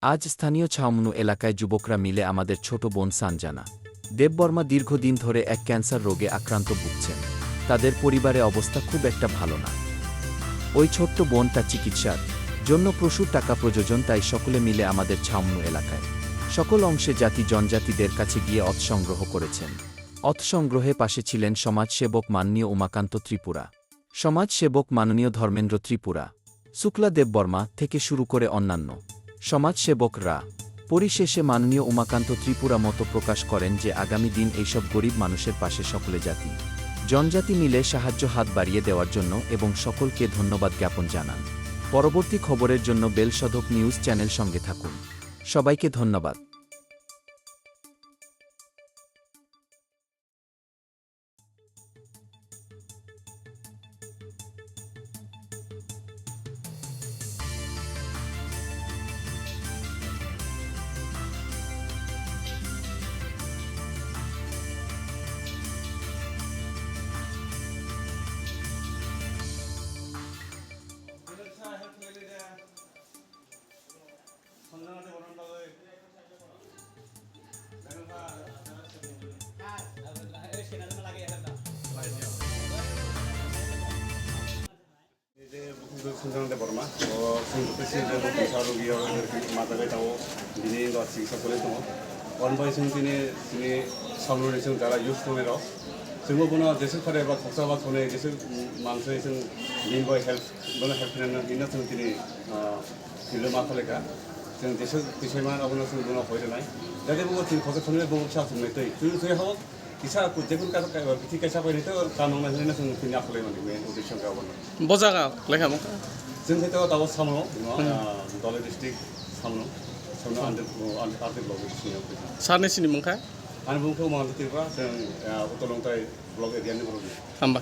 আজ স্থানীয় ছাউমনু এলাকায় যুবকরা মিলে আমাদের ছোট বোন সানজানা দেববর্মা দীর্ঘদিন ধরে এক ক্যান্সার রোগে আক্রান্ত ভুগছেন। তাদের পরিবারে অবস্থা খুব একটা ভালো না। ওই ছোট্ট বোন তার চিকিৎসার জন্য প্রচুর টাকা প্রয়োজন, তাই সকলে মিলে আমাদের ছাউমনু এলাকায় সকল অংশে জাতি জনজাতিদের কাছে গিয়ে অর্থ সংগ্রহ করেছেন। অর্থ সংগ্রহে পাশে ছিলেন সমাজসেবক মাননীয় উমাকান্ত ত্রিপুরা, সমাজসেবক মাননীয় ধর্মেন্দ্র ত্রিপুরা, শুক্লা দেববর্মা থেকে শুরু করে অন্যান্য সমাজসেবকরা। পরিশেষে মাননীয় উমাকান্ত ত্রিপুরা মতো প্রকাশ করেন যে আগামী দিন এইসব গরিব মানুষের পাশে সকলে জাতি জনজাতি মিলে সাহায্য হাত বাড়িয়ে দেওয়ার জন্য এবং সকলকে ধন্যবাদ জ্ঞাপন জানান। পরবর্তী খবরের জন্য বেলশোধক নিউজ চ্যানেল সঙ্গে থাকুন। সবাইকে ধন্যবাদ। 선정대 버마 생각했을 때 사로기야 이렇게 마다가다고 니네가 지금 그래도 원바이 생진이 진이 선물을 좀 자라 유스토메로 증거보나 대설파레 바 국사바 손에 계속 망서에 좀 민바이 헬프 뭐는 헬프는 있는 분들이 길로 막걸래가 지금 대설만 하고는 뭐나 보이잖아요. 내가 보고 지금 거기서 손에 보고 차 손에 또 그래서 하고 기사 그 대군 가서 비티가 차 보이는 또 가능한 해는 그냥 약올래만 되고 우리 청가 보는 보자가 레가 뭐 지금 그때가 나고 사무로 dollar district 사무로 안들 블로그 있어요. 사내시니 뭔가 아니 뭔가 뭐 안들 띠가 저 우토롱타이 블로그 에리안에 보러 한바